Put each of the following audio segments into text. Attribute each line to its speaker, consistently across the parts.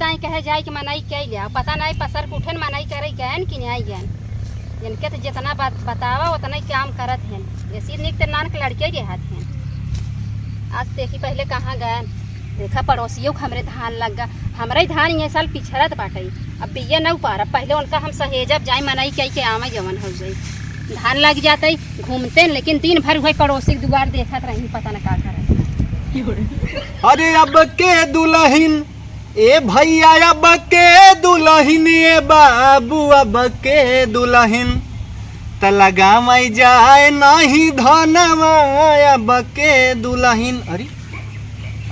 Speaker 1: जाए कहे जाए कि मनाई कह लिया पता नहीं पसर के उठे मनाई करे गए कि नहीं गए इनके तो जितना बात बतावा उतना ही काम करत हैं ऐसी निक नान के लड़के के हाथ हैं। आज देखी पहले कहाँ गए देखा पड़ोसियों को हमरे धान लग गया हमारे धान ये साल पिछड़त बाटे अब बिये न उपार पहले उनका हम सहेजब जाए मनाई कह के आवे जवन हो जाए धान लग जाते घूमते लेकिन दिन भर हुए पड़ोसी के दुआर देखत रही पता न का करे।
Speaker 2: अरे अब के दुल्हन ए भैया अब के दुल्हन ए बाबू अब के दुल्हन त लगाई जाए नहीं धनवा अब के दुल्हन। अरे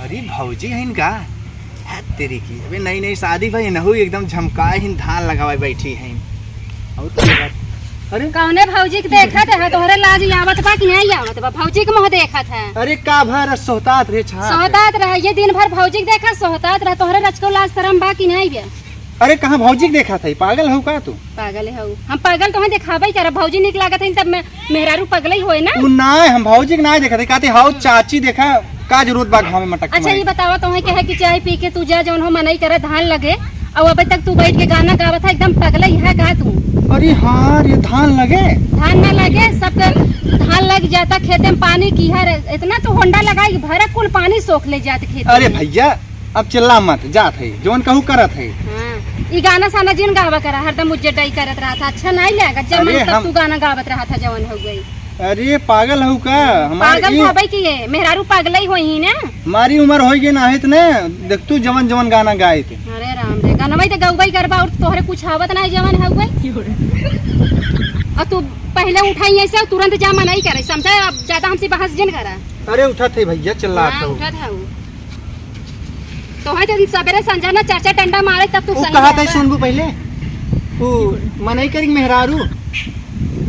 Speaker 2: अरे भौजी है इनका तेरी की अबे नई नई शादी भाई नहु एकदम झमकाए हिन धान लगावे बैठी है और तो
Speaker 1: अरे कौने भौजी के देखा था तोहरे लाज आवत बा कि नहीं आवत बा भौजी के मुंह देखा था
Speaker 2: अरे का भर सोहतात रे छा
Speaker 1: सोहतात रहे ये दिन भर भौजी के देखा सोहतात रहे तोहरे रचको लाज शरम बा कि नहीं बे।
Speaker 2: अरे कहाँ भौजी के देखा था पागल हो का तू
Speaker 1: पागल है हम पागल तो दिखाबे कर भौजी निक लागत है तब मेहरारू पगल ही होए ना
Speaker 2: तू ना हम भौजी के ना देखा थे कहते हाउ चाची देखा का जरूरत बा घाव में मटक।
Speaker 1: अच्छा ये बतावा तुम्हें कहे कि चाय पी के तू जा जौन हो मनई करे धान लगे और अभी तक तू बैठ के गाना गावत है एकदम पगल ही है का तू।
Speaker 2: अरे हाँ ये धान लगे
Speaker 1: धान न लगे सब धान लग जाता खेते में पानी की है इतना तो होंडा लगाई भरा कुल पानी सोख ले जाते खेत।
Speaker 2: अरे भैया अब चिल्ला मत जात है जोन कहू करत है।
Speaker 1: ये गाना साना जिन गावा करा हरदम मुझे करत रहा था अच्छा नहीं लगा जब मन तब तू गाना गावत रहा था जवन हो गई।
Speaker 2: अरे पागल हो का
Speaker 1: पागल होबै की है मेहरारू पागल ही होई ना
Speaker 2: हमारी उम्र हो गई ना है इतने देख तू जवन जवन गाना गाए थे।
Speaker 1: अरे राम रे गाना भाई तो गौबाई करबा और तोहरे कुछ आवत नहीं जवन हो गई और तू पहले उठाई ऐसे तुरंत जा मनाई करे समझा अब ज्यादा हमसे बहस जिन करा।
Speaker 2: अरे उठा थे भैया चिल्ला
Speaker 1: उठा था तो है तो सवेरे संजा ना चाचा डंडा मारे तब तू
Speaker 2: कहा था सुनबू पहले तू मनाई करी मेहरारू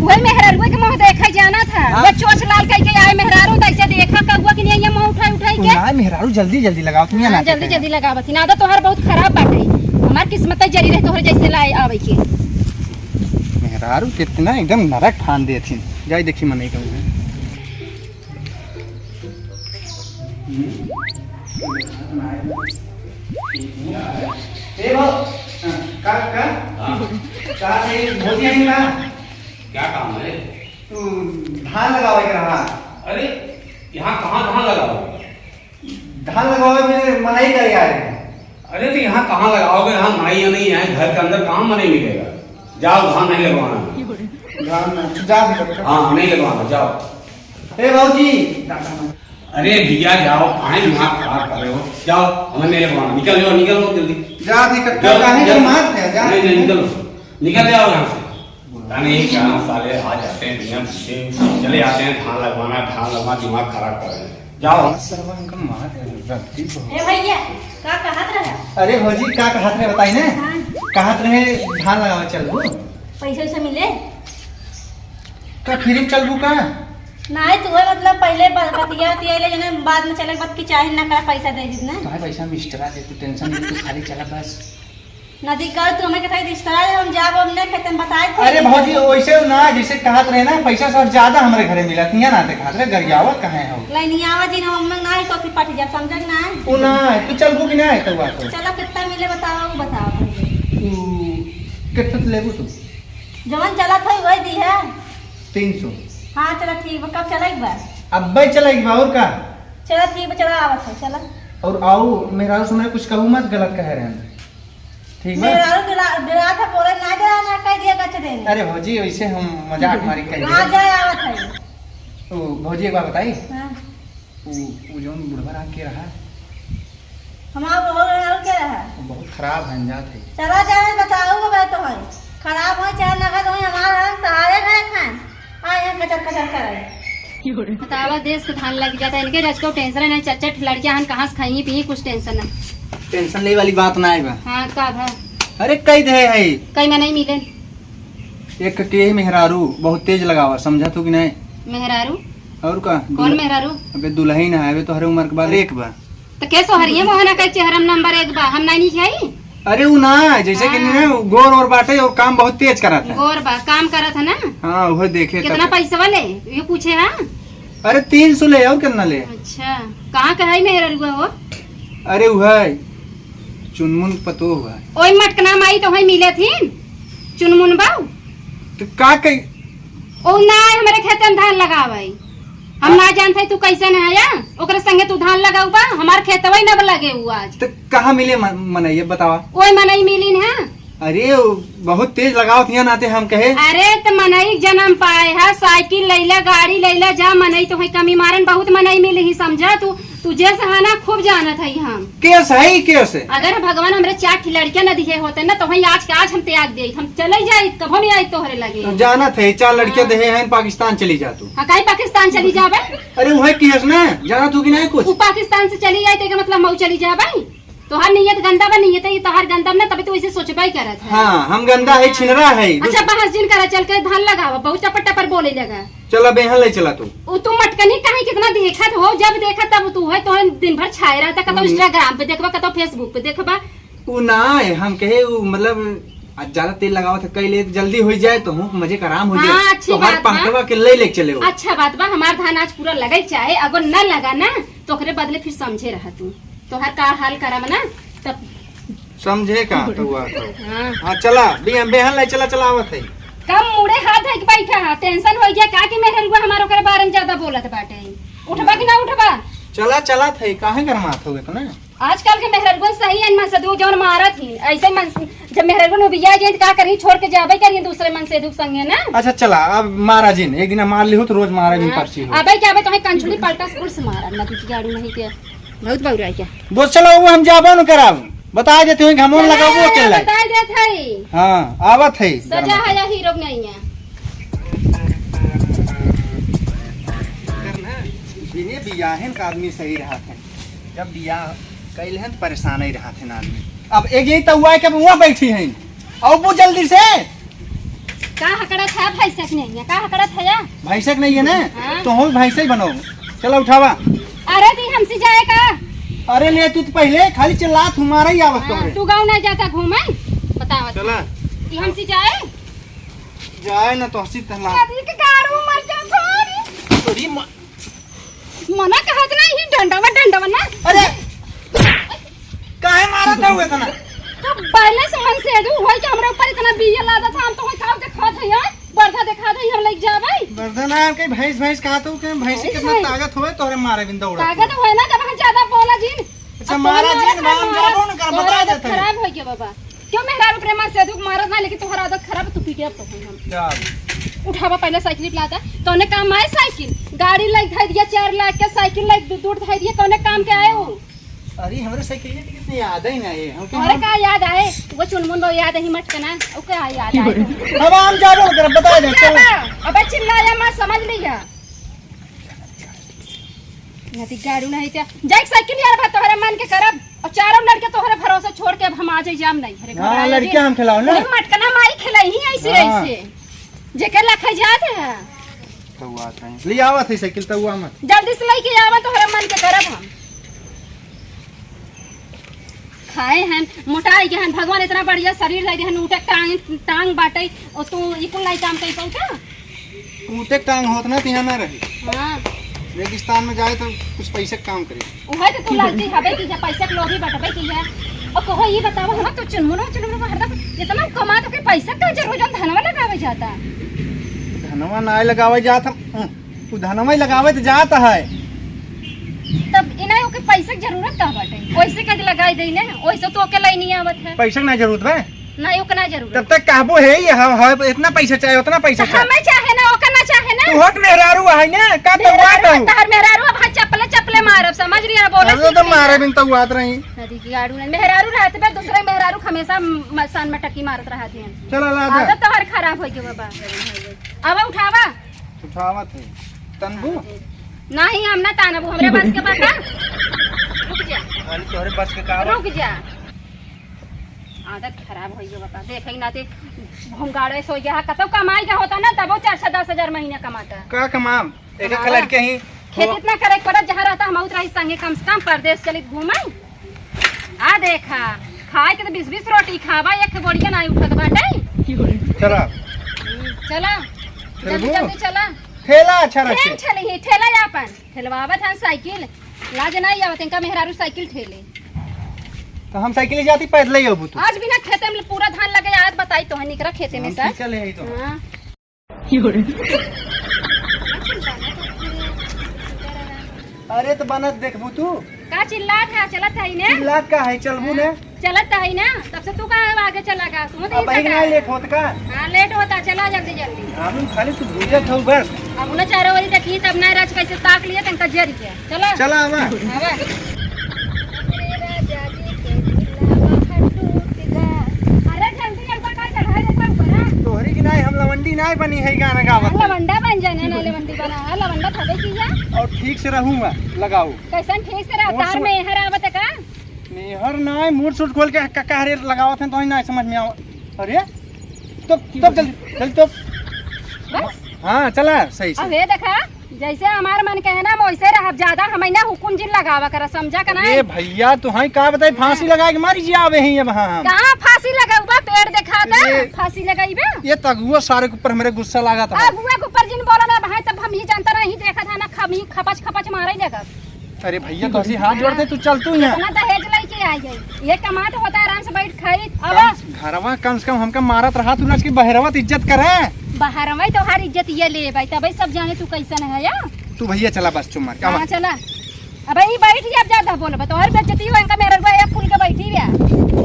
Speaker 1: वही मेहरारू के मुंह देखा जाना था वो चोच लाल कह के आए मेहरारू तो ऐसे देखा का हुआ कि नहीं ये मुंह उठाई के ना
Speaker 2: मेहरारू जल्दी जल्दी लगाओ तुम ना
Speaker 1: जल्दी जल्दी लगावत ना तो तोहर बहुत खराब बाटे हमार किस्मत जरी रहे तोहर जैसे लाए आवे के
Speaker 2: मेहरारू कितना एकदम नरक ठान देथिन जाई देखी मनाई कहू ए भो का भोजी है ना
Speaker 3: क्या काम है?
Speaker 2: तू धान लगावे के रहा।
Speaker 3: अरे यहाँ कहाँ धान लगाओगे?
Speaker 2: धान लगावे में मनाई कर यार।
Speaker 3: अरे तो यहाँ कहाँ लगाओगे? यहाँ मनाई या नहीं है घर के अंदर कहाँ मनाई मिलेगा? जाओ धान नहीं लगवाना।
Speaker 2: धान जा
Speaker 3: हाँ नहीं लगवाना जाओ।
Speaker 2: ए भौजी
Speaker 3: अरे भैया जाओ कहाँ दिमाग खराब कर रहे हो जाओ हमें नहीं लगवाना निकल जाओ जल्दी
Speaker 2: जा
Speaker 3: नहीं निकलो निकल जाओ यहाँ से नहीं क्या साले आ जाते हैं दुनिया पीछे चले आते हैं धान लगवा दिमाग खराब कर रहे हैं जाओ।
Speaker 1: ए भैया का कहत रहे?
Speaker 2: अरे भौजी का कहत रहे बताई ना कहत रहे धान लगावे चलबू
Speaker 1: पैसे से मिले
Speaker 2: का फिर चलबू का
Speaker 1: नहीं तू मतलब पहले बतिया ले जने बाद में चले बात की चाहे ना का पैसा दे दी ना
Speaker 2: का पैसा मिस्टरा दे तू टेंशन ले तू खाली चला बस
Speaker 1: नदी कर तू हमें कहता रिश्ता हम जाब हमने खेते में बताए थे।
Speaker 2: अरे भौजी वैसे ना जैसे कहत रहे ना पैसा सब ज्यादा हमारे घरे मिलत नहीं ना ते कहत रहे गरियावत कहां है हो
Speaker 1: लइनियावा जी ने हम नहीं तो फिर पट जा समझ ना
Speaker 2: तू ना तू चलबू कि ना है तू बात
Speaker 1: चलो कितना मिले बताओ बताओ
Speaker 2: तू कितना लेबू तू
Speaker 1: जवन चला था वही दी है
Speaker 2: 300।
Speaker 1: हां चलो ठीक है कब चला एक बार
Speaker 2: अब भाई चला एक बार और का
Speaker 1: चलो ठीक है चला आवत है चलो
Speaker 2: और आओ मेरा सुना कुछ कहूं मत गलत कह रहे हैं ठीक है
Speaker 1: मेरा डरा था बोले ना डरा ना कह दिया कच देने।
Speaker 2: अरे भौजी वैसे हम मजाक मारी कर
Speaker 1: आ जाए आवत है
Speaker 2: ओ भौजी एक बात बताई
Speaker 1: हां
Speaker 2: वो जोन बुढ़वा रात के रहा
Speaker 1: हमारा हो रहा क्या रहा
Speaker 2: वो बहुत खराब अंजात है।
Speaker 1: चला जाए बताओ मैं तो है खराब हो चाहे ना हो हमारा तारे गए खान आए कचर कचर करे बतावा देश के धान लग जाता है इनके रज को टेंशन नहीं चट लड़कियां हम कहां से खाई पी कुछ टेंशन ना
Speaker 2: टेंशन ले वाली बात ना है बा।
Speaker 1: हां का है
Speaker 2: अरे कई दे है
Speaker 1: कई में नहीं मिले
Speaker 2: एक के मेहरारू बहुत तेज लगावा समझा तू कि नहीं
Speaker 1: मेहरारू
Speaker 2: और का
Speaker 1: कौन मेहरारू
Speaker 2: अबे दुल्हन है अबे तोहरे उम्र के बाद एक बा
Speaker 1: तो कैसो हरिये मोहना का चेहरा नंबर 1 बा हम नहीं खाई।
Speaker 2: अरे वो ना जैसे कि ना गोर और बाटे और काम बहुत तेज करा था
Speaker 1: गोर बा काम करा था ना।
Speaker 2: हाँ वो देखे
Speaker 1: कितना पैसा वाले ये पूछे हाँ
Speaker 2: अरे 300 ले और कितना ले।
Speaker 1: अच्छा कहाँ का है मेहरारू वो?
Speaker 2: अरे वो है चुनमुन पतो हुआ
Speaker 1: ओई मटकना माई तो वही मिले थी चुनमुन बाऊ
Speaker 2: तो का कही
Speaker 1: ओ ना हमारे खेत में धान लगावई हम ना जानते तू कैसे न आया ओकरे संगे तू धान लगाऊ बा हमार खेतवई न लगे हुआ आज
Speaker 2: तो कहाँ मिले मनैया बतावा।
Speaker 1: ओई मनई मिली न
Speaker 2: अरे बहुत तेज लगाओ थिया नाते हम कहे।
Speaker 1: अरे तो मनई जन्म पाए है साइकिल लैला गाड़ी लैला जा मनई तो है कमी मारन बहुत मनई मिली ही समझा तू तुझे सहाना खूब जानत है हम
Speaker 2: के सही के से
Speaker 1: अगर भगवान हमरे 4 लड़के न दिखे होते ना तो वही आज के आज हम त्याग दे हम चले जाए कभो नहीं आई तोहरे लगे
Speaker 2: तो जाना थे 4 लड़के दहे हैं पाकिस्तान चली जा तू।
Speaker 1: हाँ कहीं पाकिस्तान चली जाबे।
Speaker 2: अरे वही किस ना जाना तू कि नहीं कुछ
Speaker 1: तू पाकिस्तान से चली जाए तो मतलब मऊ चली जाबे तोहार नियत गंदा बा नियत है तोहार गंदा ना तभी तो इसे सोचबाई करत है।
Speaker 2: हाँ हम गंदा है छिनरा है।
Speaker 1: अच्छा बहस जिन करा चल के धान लगावा बहुत टपट टपर बोले लगा
Speaker 2: चला बेहन ले चला तू
Speaker 1: तू मटकनी कहीं कितना देखत हो जब देखा तब तू है तो दिन भर छाए रहता कतो इंस्टाग्राम पे देखबा कतो फेसबुक पे देखबा
Speaker 2: उ ना है हम कहे उ मतलब ज्यादा तेल लगावत है कई ले जल्दी हो जाए तो हूँ मजे का आराम हो जाए।
Speaker 1: हाँ, अच्छी
Speaker 2: तो हर
Speaker 1: बात बा।
Speaker 2: पहटवा के ले चले हो।
Speaker 1: अच्छा बात बा हमार धान आज पूरा लगे चाहे अगर न लगा ना तो ओकरे बदले फिर समझे रहा तू तोहर का हाल करम ना तब
Speaker 2: समझे का तो हुआ
Speaker 1: हाँ
Speaker 2: हाँ चला बेहन ले चला चलावत है।
Speaker 1: कम मुड़े हाथ है कि बैठा हा टेंशन हो गया का कि मेरे रुआ हमारो करे बारे में ज्यादा बोलत बाटे उठबा कि ना उठबा
Speaker 2: चला चला थे काहे गरमात हो तो ना
Speaker 1: आजकल के मेहरगुन सही है मन से दू जौन मारत ही ऐसे मन जब मेहरगुन उबिया जाए तो का करी छोड़ के जाबे करिए दूसरे मन से दुख संगे ना।
Speaker 2: अच्छा चला अब मारा जिन एक दिन मार ली हो तो रोज मारा जिन पर्ची हो
Speaker 1: अबे क्या बे तुम्हें कंचुली पलटा स्कूल से मारा नदी की गाड़ी नहीं के बहुत बउरा है क्या
Speaker 2: बोल चलो वो हम जाबो न कराब बता देते हैं घमोन लगाबो के लाई
Speaker 1: बता देत है
Speaker 2: हां आवत है
Speaker 1: सजा है या हीरो नहीं है
Speaker 2: बिने बियाहन का आदमी सही रहा था जब बियाह कैलहन परेशान ही रहा थे आदमी। अब एक यही तो हुआ है कि वहाँ बैठी हैं और वो जल्दी से
Speaker 1: का हकड़ा था भैंसक नहीं है का हकड़ा था या
Speaker 2: भैंसक नहीं है ना
Speaker 1: हाँ।
Speaker 2: तो हम भैंसे ही बनो चलो उठावा।
Speaker 1: अरे दी हमसे जाएगा
Speaker 2: अरे ले तू तो पहले खाली चिल्ला तुम्हारा ही आवत
Speaker 1: हाँ,
Speaker 2: तो
Speaker 1: तू गाँव नहीं जाता घूमे बताओ
Speaker 2: चला
Speaker 1: दी हमसे जाए
Speaker 2: जाए ना तो हंसी तला
Speaker 1: नदी के गाड़ू मर जा छोरी
Speaker 2: तोरी
Speaker 1: मना कहत नहीं डंडा ना
Speaker 2: अरे काहे मारा था हुए तना
Speaker 1: तो पहले से मन से दू होय कि हमरा ऊपर इतना बिया लादा था हम तो खाव देखा थे यार बरखा देखा दे हम लेके जाबै
Speaker 2: बर्दन है के भैंस कहा तो के भैंस कितना ताकत होए तोरे मारे बिन दौड़ा
Speaker 1: ताकत होय ना जब हम ज्यादा बोला जिन
Speaker 2: अच्छा मारा जिन हम जाबो न कर बता देते
Speaker 1: खराब हो गया बाबा क्यों मेहरा प्रेमा से दुख मारत ना लेकिन तोहरा आदत खराब तू पीटे तो हम
Speaker 2: जा
Speaker 1: उठावा पहले साइकिल लाता तोने काम आए साइकिल गाड़ी लाइक धै दिया 4 लाख के साइकिल लाइक दूर धै दिया कोने काम के आए हो।
Speaker 2: अरे हमरे साइकिल के कितनी याद है ना ये
Speaker 1: अरे का याद आए वो चुनमुन दो याद है मत कना ओ का याद आए
Speaker 2: अब हम जाबो कर बता दे चल
Speaker 1: अबे चिल्लाया मत समझ लिया नदी गाड़ू नहीं क्या जाए साइकिल यार बात तोहरे मन के करब और चारों लड़के तोहरे भरोसे छोड़ के अब हम आ जाए जाम नहीं अरे
Speaker 2: हां लड़के हम खिलाओ ना
Speaker 1: मटकना माई खिलाई ही ऐसे ऐसे जेकर लखै जात है
Speaker 2: तो बात है ले आवत है साइकिल तो हुआ मत
Speaker 1: जल्दी से लेके आवा तोहरे मन के करब हम खाए हैं मोटाई के हैं भगवान इतना बढ़िया शरीर दे हैं उठक टांग बाटे और तू इकुल लाई काम कई पौ का
Speaker 2: टूटे टांग होत ना तिहा ना रही
Speaker 1: हां
Speaker 2: रेगिस्तान में जाए तो कुछ पैसे काम करे
Speaker 1: उहे तो तू लगती हबे कि पैसा के लोभी बटबे कि है और कहो ये बताओ हम तो चुनमुनो हरदम इतना कमा तो के पैसा का जरूर धनवा लगावे जाता
Speaker 2: धनवा ना लगावे जात हम तू धनवा लगावे तो जात है
Speaker 1: तब इना ओके पैसा की जरूरत का बाटे वैसे कद लगाई देने वैसे तो ओके नहीं आवत है
Speaker 2: पैसा ना जरूरत है
Speaker 1: नहीं ओके ना जरूरत
Speaker 2: तब तक कहबो है ये हम इतना पैसा चाहिए उतना पैसा चाहिए
Speaker 1: हमें चाहे ना ओके ना चाहे ना
Speaker 2: तू हक मेहरारू है ना का तो बात है
Speaker 1: तार मेहरारू भाई चप्पले मारब समझ रही है बोले
Speaker 2: अरे तो मारे बिन तो बात रही
Speaker 1: नदी की गाड़ू नहीं मेहरारू रहते पे दूसरे मेहरारू हमेशा सान में टक्की मारत रहते हैं
Speaker 2: चलो ला दे
Speaker 1: आदत तो हर खराब हो गई बाबा अब उठावा
Speaker 2: उठावत है तनबू
Speaker 1: नहीं हम ना तानबू हमरे बस के बात रुक जा
Speaker 2: वाली तोरे बस के का
Speaker 1: रुक जा आदत खराब हो गई बता देख ही ना ते हम गाड़े सो गया कतो कमाई का होता ना तब 4-10 महीना कमाता
Speaker 2: का कमाम एक एक लड़के ही
Speaker 1: खेती इतना करे पड़त जहाँ रहता हम उतरा ही संगे कम से कम परदेश चली घूमे आ देखा खाए के तो 20-20 रोटी खावा एक बोड़िया ना उठत बाटे
Speaker 2: चला
Speaker 1: चला जल्दी जल्दी चला
Speaker 2: ठेला अच्छा रखे
Speaker 1: ठेली ही ठेला यापन ठेलवावत हन साइकिल लाज नहीं आवत इनका मेहरारू साइकिल ठेले
Speaker 2: तो हम साइकिल जाती पैदल ही अबू तू।
Speaker 1: आज बिना खेते में पूरा धान लगे आज बताई तो है निकरा खेते में सर।
Speaker 2: चल यही तो।
Speaker 1: हाँ।
Speaker 2: अरे तो बनत देखबू तू।
Speaker 1: का चिल्लात है चलत है ने?
Speaker 2: चिल्लात का है चलबू ने?
Speaker 1: चलत है ना तब से तू का आगे चला गा सुन
Speaker 2: अब भाई ना लेट होत का?
Speaker 1: हां लेट होता चला जल्दी जल्दी।
Speaker 2: हम खाली तू बुझत हो बस।
Speaker 1: अब न चारों ओरी देखी तब ना राज कैसे ताक लिए तंका जरी के चला
Speaker 2: चला आवा।
Speaker 1: आवा अरे जल्दी जल्दी का चढ़ाई दे पर
Speaker 2: तोहरी की नहीं हम लवंडी नहीं बनी है गाना गावत।
Speaker 1: लवंडा बन जाने ना लवंडी बना लवंडा थबे की जा
Speaker 2: और ठीक से रहूंगा लगाओ।
Speaker 1: कैसन ठीक से रफ्तार में हर आवत का
Speaker 2: नेहर नहीं मूड सूट खोल के का रे लगावत है तो नहीं समझ में आओ। अरे तो जल्दी तो
Speaker 1: बस
Speaker 2: हाँ चला सही से।
Speaker 1: अब ये देखा जैसे हमार मन के है ना वैसे रह ज्यादा हमें ना हुकुम जिन लगावा कर समझा का ना।
Speaker 2: ए भैया तू हाई का बताई फांसी लगा के मारी जी आवे हैं अब। हां
Speaker 1: कहां फांसी लगाऊबा पेड़ देखा था फांसी लगाईबे
Speaker 2: ये तगुआ सारे के ऊपर मेरे गुस्सा लगा था।
Speaker 1: अब हुआ के ऊपर जिन बोला ना भाई तब हम ही जानता नहीं देखा था ना खमी खपच खपच मारे लगा।
Speaker 2: अरे भैया तो ऐसे हाथ जोड़ते तू चल तू यहां
Speaker 1: ना दहेज लेके आ गई ये कमात होता है आराम से बैठ खाई। अब
Speaker 2: घरवा कम से कम हमका मारत रहा तू ना इसकी बहरवत इज्जत करे।
Speaker 1: बाहर में तो हर इज्जत ये ले भाई तब सब जाने तू कैसन है या
Speaker 2: तू भैया चला बस चुप मार
Speaker 1: हां चला अब ई बैठ जा ज्यादा बोलबा तो और बेइज्जती हो इनका मेरे भाई फूल के बैठी रे।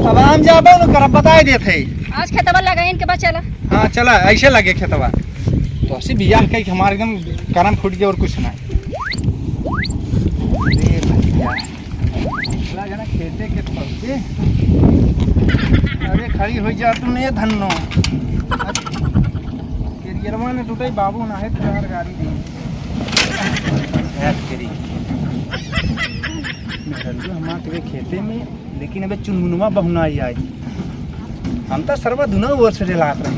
Speaker 2: अब हम जाबो न कर बताई देथे
Speaker 1: आज खेतवा लगाइन के बाद चला।
Speaker 2: हां चला ऐसे लगे खेतवा तो ऐसे बिया के हमारे एकदम करम फूट गया और कुछ ना। अरे भैया चला जाना खेते के पहुंचे। अरे खड़ी हो जा तू ने धन्नो केरियरवा ने टूटाई बाबू ना है तोहार गाड़ी दी करी हमारे खेते में लेकिन अबे चुनमुनवा बहुना आई हम तो सर्वा दुना ओर से लात रहे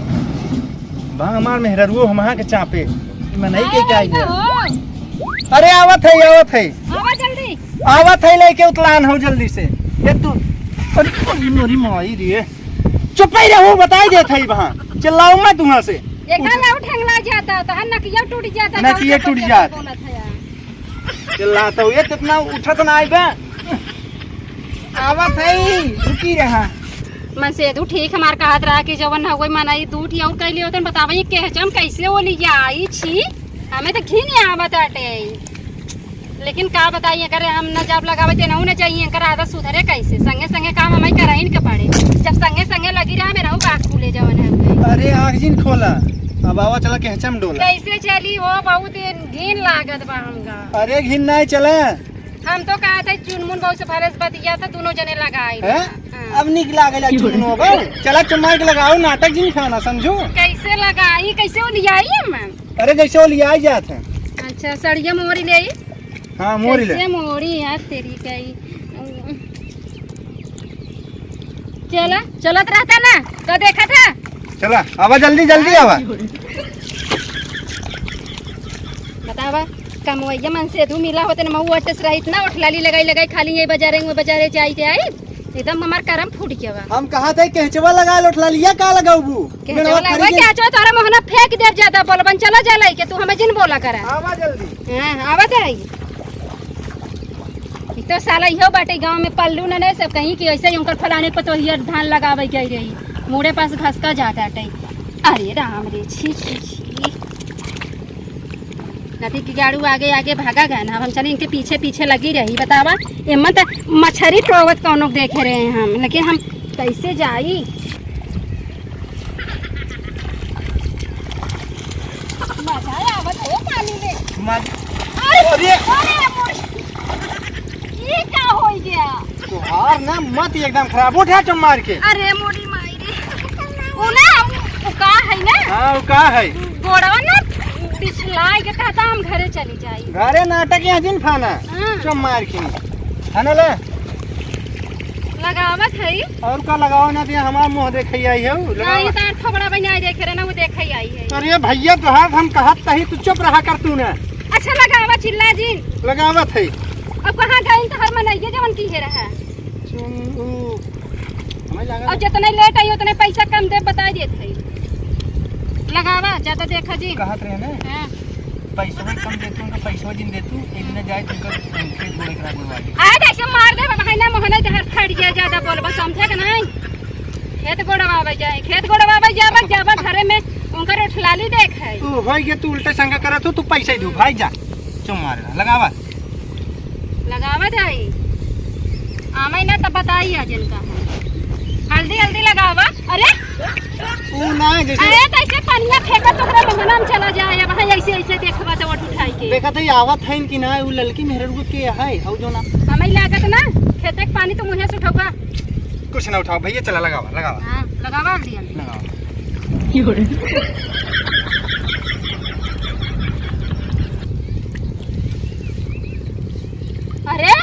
Speaker 2: बा हमार मेहररुओ हमा के चापे मैं नहीं के क्या आई। अरे आवत है
Speaker 1: आवा जल्दी
Speaker 2: आवत है लेके उतलान हो जल्दी से ये तू। अरे मोरी माई रे चुप ही रहो बताई देत है वहां चिल्लाऊं मैं तुहा से
Speaker 1: एका ना ठंगला जाता तो नकिया टूट जाता
Speaker 2: नकिया टूट जात चिल्ला तो ये कितना उठत ना आई बे आवत है रुकी रहा
Speaker 1: मन से दू ठीक हमार कहत रहा कि जवन हो गई मनाई दूठ या और कैले होतन बतावई के हम कैसे वो लिया आई छी हमें तो घी नहीं आवत आटे लेकिन का बताइए करे हम न जब लगावे ते न चाहिए कर आदत सुधरे कैसे संगे संगे काम हमें कराइन के पड़े जब संगे संगे लगी रहा मेरा बात खुले जवन है।
Speaker 2: अरे आग जिन खोला अब आवा चला के हचम डोला
Speaker 1: कैसे चली हो बहुत घिन लागत बा हमका।
Speaker 2: अरे घिन नहीं चला
Speaker 1: हम तो कहा था चुनमुन बहुत से फरस बतिया था दोनों जने लगाई
Speaker 2: है अब निक लागेला चुनो बा चला चुमाई के लगाओ नाटक जिन खाना समझो
Speaker 1: कैसे लगाई कैसे वो लियाई हम।
Speaker 2: अरे जैसे वो लिया जात है।
Speaker 1: अच्छा सड़िया मोरी ले
Speaker 2: हां मोरी ले
Speaker 1: कैसे मोरी यार तेरी कई चला चलत रहता ना तो देखा था।
Speaker 2: चला आवा जल्दी जल्दी आवा
Speaker 1: बतावा कमवैया मन से धू मिला होते न मऊ अटस रही इतना उठलाली लगाई खाली ये बाजारे जाई आई एकदम हमार करम फूट गया बा।
Speaker 2: हम कहा थे केचवा लगा लोटला लिया का लगाऊ
Speaker 1: क्या चो तोरा मोहना फेंक दे ज्यादा बोलबन चला जाला के तू हमें जिन बोला करा।
Speaker 2: आवा जल्दी
Speaker 1: हां आवत है तो साला इहो बाटे गांव में पल्लू न सब कहीं कि ऐसे ही उनकर फलाने पर तो हियर धान लगावे के रही मुड़े पास घसका जाता टे। अरे राम रे छी छी छी नदी की गाड़ू आगे आगे भागा गया ना हम चले इनके पीछे पीछे लगी रही बतावा एमन त मछरी टोवत कौनो देखे रहे हैं हम लेकिन हम कैसे जाई। मजा आवत है पानी में।
Speaker 2: अरे
Speaker 1: ये क्या हो गया
Speaker 2: तोहार ना मत एकदम खराब उठा चम मार के।
Speaker 1: अरे मोड़ी माई वो ना वो का है ना।
Speaker 2: हां वो का है
Speaker 1: गोड़वा ना पिछलाई के कहता हम घरे चली जाई
Speaker 2: घरे नाटक यहाँ जिन खाना चम मार के है ना ले
Speaker 1: लगावत है
Speaker 2: और का लगाओ ना दिया हमार मुंह देखे आई है
Speaker 1: ना ये तार थोबड़ा बना देख रहे ना वो देखे आई है।
Speaker 2: अरे भैया तोहार हम कहत तही तू चुप रहा कर तू ना।
Speaker 1: अच्छा लगावा चिल्ला जी
Speaker 2: लगावत है
Speaker 1: अब कहां गई तो हर मनइए जवन की है रहा
Speaker 2: हमें लगा
Speaker 1: और जितने लेट आई उतने पैसा कम दे बता देत है लगावा ज्यादा देखा जी
Speaker 2: कहत रहे ना
Speaker 1: हां
Speaker 2: पैसा कम देतू उनका पैसा जिन देतू एक न जाए तुमका खेत बोले करा बोलवाई
Speaker 1: आज ऐसे मार दे बहाना मोहना जहर फट गया ज्यादा बोलबा समझे कि नहीं खेत गोड़वावे जाए जाबा घरे में उनकर उठलाली देख है
Speaker 2: तू होई के तू उल्टा संगा करत हो तू पैसा ही दू भाई जा चुम मारे लगावा
Speaker 1: जाई आमै ना तो बताई आ जिनका हल्दी लगावा। अरे
Speaker 2: तू ना जैसे
Speaker 1: अरे तैसे पानिया फेंका तो ओकरा बहना में चला जाए अब ऐसे देखबा तो वट उठाई के
Speaker 2: देखा तो आवत है कि ना वो लड़की मेहरगु के है औ जो ना
Speaker 1: हमें लागत ना खेते के पानी तो मुंहे से उठाऊगा
Speaker 2: कुछ ना उठाओ भैया चला लगावा
Speaker 1: हां लगावा हल्दी
Speaker 2: लगावा
Speaker 1: अरे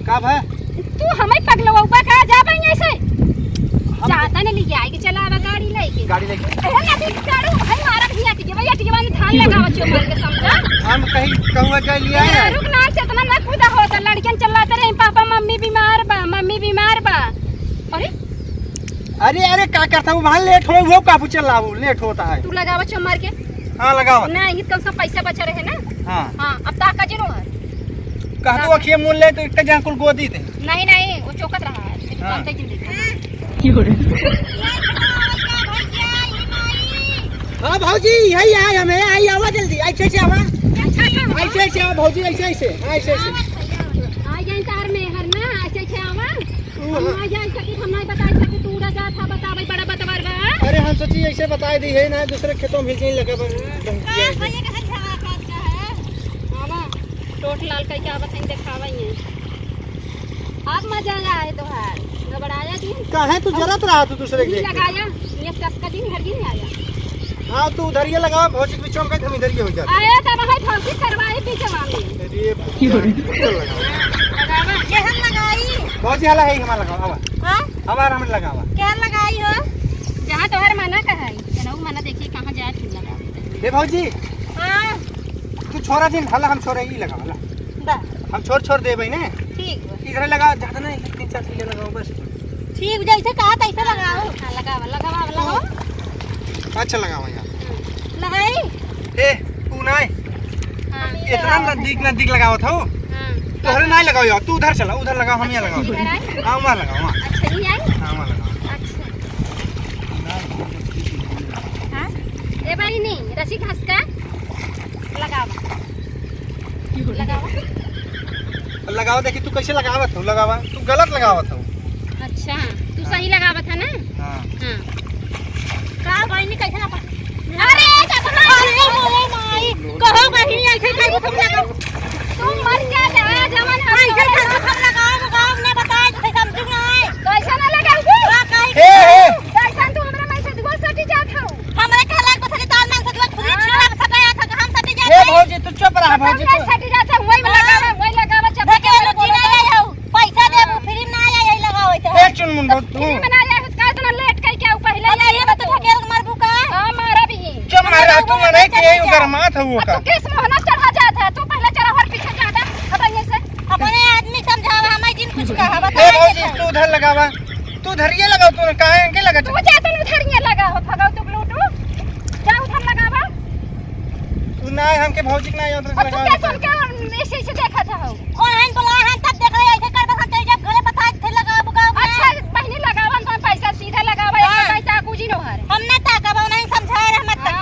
Speaker 2: का भाई
Speaker 1: तू हमें पगलवा ऊपर का जाबे ऐसे जाता ने ले जाए के चलावा गाड़ी लेके
Speaker 2: गाड़ी लेके
Speaker 1: अरे ना भी काड़ू भाई मारा भैया के भैया के जवान धान लगावा चो मार के समझा
Speaker 2: हम कहीं कहूँ जाए लिया है
Speaker 1: रुक ना चतना ना खुदा होता लड़कियन चलाते रहे पापा मम्मी बीमार बा
Speaker 2: अरे अरे का करता हूँ वहाँ लेट हो वो काबू चलाओ लेट होता है
Speaker 1: तू लगावा चो मार के
Speaker 2: हाँ लगाओ
Speaker 1: ना ये कम से पैसा बचा रहे ना
Speaker 2: हाँ
Speaker 1: हां अब ताका जरो है
Speaker 2: कहतो अखिए मूल ले तो इतना जान कुल गोदी दे
Speaker 1: नहीं वो चौकत रहा है
Speaker 2: हाँ।
Speaker 1: बनते जिंदगी
Speaker 2: हाँ भौजी यही आए हमें आई आवा जल्दी ऐसे आवा भौजी ऐसे
Speaker 1: आ जाए कार में हर ना ऐसे आवा हम आ जाए सकी हम नहीं बता सके तू उड़ा जा था बतावे बड़ा बतवर बा
Speaker 2: अरे हम सोची ऐसे बता दी है ना दूसरे खेतों में भी लगे
Speaker 1: टोट लाल का क्या बताएं दिखावा ही है अब मजा आया तो हार घबराया दिन
Speaker 2: कहाँ तू जरूरत रहा तू दूसरे के
Speaker 1: लगाया ये 10 का दिन हर दिन आया
Speaker 2: हाँ तू उधर ये लगा भौजी के बीचों में हम इधर ये हो जाते
Speaker 1: आया तब है फांसी करवाए पीछे वाले लगावा ये हम लगाई
Speaker 2: भौजी हला है हमारा लगाओ आवा
Speaker 1: हां
Speaker 2: हमारा हम लगावा
Speaker 1: क्या लगाई हो जहां तोहर मना का है चलो मना देखिए कहां जाए फिर लगा
Speaker 2: ए भौजी
Speaker 1: हां
Speaker 2: तू छोरा दिन हला हम छोरा ही लगावा ला हम छोड़ दे भाई ने
Speaker 1: ठीक
Speaker 2: इधर लगा ज्यादा नहीं 3-4 किलो लगाओ बस
Speaker 1: ठीक जैसे कहा तैसे लगाओ हां लगावा
Speaker 2: अच्छा लगाओ यार
Speaker 1: लगाई
Speaker 2: ए तू नहीं
Speaker 1: हां
Speaker 2: इतना नजदीक लगाओ था
Speaker 1: हां
Speaker 2: तोहरे नहीं लगाओ यार तू उधर चला उधर लगाओ हम यहाँ लगाओ हाँ वहाँ लगाओ वहाँ
Speaker 1: अच्छा नहीं आई
Speaker 2: हाँ वहाँ लगाओ
Speaker 1: अच्छा हां ए भाई नहीं रस्सी घास का लगावा
Speaker 2: लगाओ देखी तू कैसे लगावत हो लगावा तू गलत लगावत हो
Speaker 1: अच्छा तू सही लगावत है ना
Speaker 2: हाँ
Speaker 1: हां का बहनी कैसे ना अरे कसम अरे माई कहो बहनी ऐसे कैसे तुम लगाओ तुम मर जा जवान ऐसे हम लगाओ ने बताया तो समझ में आए कैसा ना लगाओगे कैसा तू हमरा में से दुआ सटी जात हो हमरे कहला के बथले ताल में से दुआ खुद छिड़ा सटाया था हम सटी जात
Speaker 2: ए भौजी तू चुप रहा भौजी तू
Speaker 1: सटी जात वही लगावा चपके के रोटी ना आया हो पैसा देबो फ्री ना आया यही लगाओ तो
Speaker 2: ए चुनमुन बहुत तू
Speaker 1: बना जा का इतना लेट कई क्या पहले ये तो ढकेल मारबू का हां मारा भी
Speaker 2: चुप मारा तू मरे के उधर माथ हो का
Speaker 1: तू किस मोहना चढ़ा जाता है तू पहले चढ़ा और पीछे जाता अब ऐसे अपने आदमी समझावा हमें जिन कुछ कहा बता
Speaker 2: ए भौजी तू उधर लगावा तू उधर ये लगाओ तू काहे के लगा
Speaker 1: तू जाता उधर ये लगा हो भगाओ तू ब्लूटू जा उधर लगावा
Speaker 2: तू ना हमके भौजी ना उधर
Speaker 1: तू
Speaker 2: लगाओ
Speaker 1: कैसे उनका ऐसे देखा था हो और हन बोला हन तब देख रहे ऐसे कर बस तेरे जब घरे बता थे लगाओ बुगाओ अच्छा पहले लगावन तो पैसा सीधा लगावा एक पैसा कुजी न हर हमने ताकाबा नहीं समझाए रे मत तक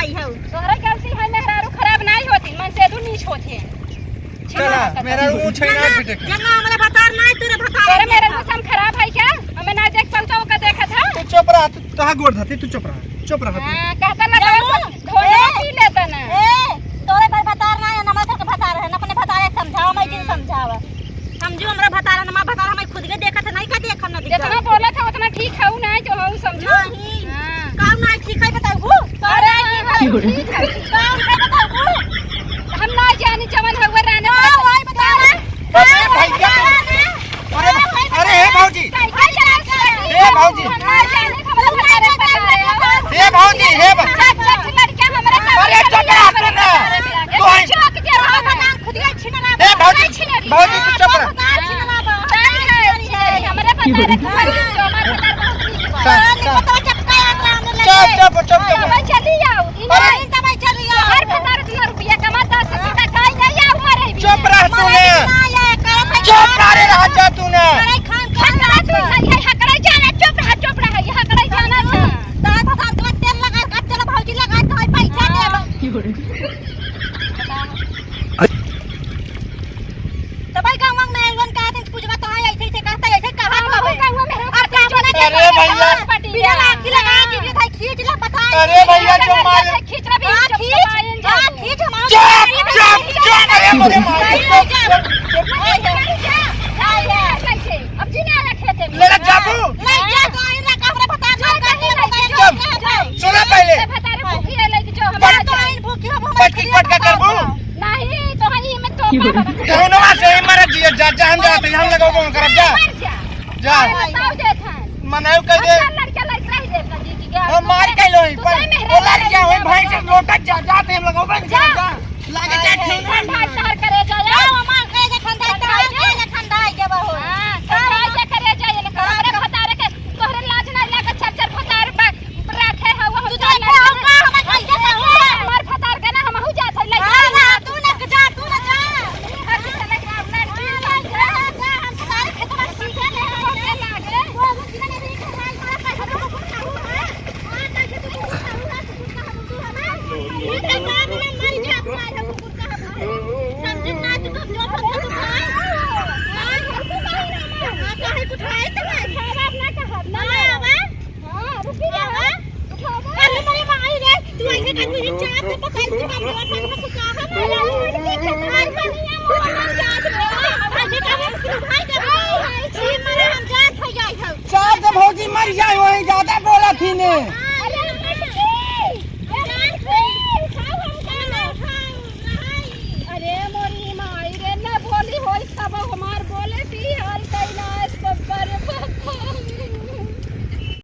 Speaker 1: आई हो तोहरा गलती है मेहरारू खराब नहीं होती मन से दू नीच होते
Speaker 2: चला मेरा मुंह छैना पिटे
Speaker 1: जमा हमरा बता नहीं तेरे बता अरे मेरा मौसम खराब है क्या हमें ना देख पाऊँ का देखा था
Speaker 2: तू चुप रहा तू कहां गोड़ था तू चुप रहा
Speaker 1: हां कहता ना धोने पी लेता ना ए तोरे पर बता ना नमक के बता रहे न अपने बताए समझाओ मैं जिन समझावा समझो हमरा बता रहा ना बता मैं खुद के देखा था नहीं का देखा ना जितना बोला था उतना ठीक है ना जो हम समझो नहीं हां काम ना ठीक है बताओ अरे ठीक है काम का बताओ हम ना जाने जवन हुआ रहने भाई बता रहे
Speaker 2: अरे हे भौजी हे भौजी हे भौजी हे
Speaker 1: लड़का हमरा
Speaker 2: अरे चुप रहा तू ना तू
Speaker 1: चौक दे खुद ही छिनना
Speaker 2: हे भौजी भौजी तू चुप रहा
Speaker 1: हमरा पता है
Speaker 2: चुप
Speaker 1: चली जाओ इन तब चली जाओ हर
Speaker 2: ना
Speaker 1: हकड़ा तू है हकड़ा जाना चुप रहा ये हकड़ा जाना था
Speaker 4: तार भगवान के तेल लगा के चलो भौजी लगा के पैसा देब तो भाई गांव में एवन का दिन पूजवा तो है ऐसे कहता ऐसे कहां
Speaker 1: बाबू गांव में
Speaker 4: अब का बना
Speaker 2: अरे भैया
Speaker 4: बिना लाठी लगा दीजिए भाई खींच ला बता
Speaker 2: अरे भैया जो मार
Speaker 1: खींच रहा भी
Speaker 4: खींच हम
Speaker 2: चुप अरे मुझे मार
Speaker 1: अब जीने रखे थे
Speaker 2: ले जाबू
Speaker 4: ले जा तो इन लगा हमरा बता
Speaker 2: सुना पहले
Speaker 1: भतारे भूखी है लेके जो
Speaker 4: हमारा तो इन भूखी हम
Speaker 2: पटकी पटका करबू
Speaker 1: नहीं तो हई में तो
Speaker 2: कहनवा से मर जिया जा हम जाते हम लगाओ करब जा
Speaker 1: बताओ दे था
Speaker 2: मनाऊ कह दे
Speaker 1: लड़का लड़का ही दे जी की गा
Speaker 2: हम मार कैलो ही पर वो लड़का होई भाई से लोटा जाते हम लगाओ जा लागे जा
Speaker 1: ठंडा तार करे जा
Speaker 4: जाओ मां कहे जे ठंडा के बहो
Speaker 1: हां ठंडा करे जा ये हमरे भतारे के तोहरे लाज ना लगे चर भतार रखे हवा
Speaker 4: तू देखे हो का हम खाई के
Speaker 1: हमार भतार के ना हम हो जात है
Speaker 4: हां तू ना जा हम सारे खेत में सीखे ले लागे वो जिने भी खाई मारा पैसा तो कुछ ना हुआ हां ताकि तू कुछ ना हुआ तू हमें ये तो बात में मर जा अपना कुछ का समझ ना तू जो समझ तू खाए हां काहे कुछ खाए तो खराब ना कह ना आवा हां रुकी जावा अरे मेरे भाई रे तू ऐसे कर मुझे चाट तो पता है तू मेरा मन में कुछ कहा ना यार बनिया मोहन जात रे अरे तू भाई के छी मेरे हम जात हो जाई हो
Speaker 2: चार भौजी मर जाए वही ज्यादा बोला थी ने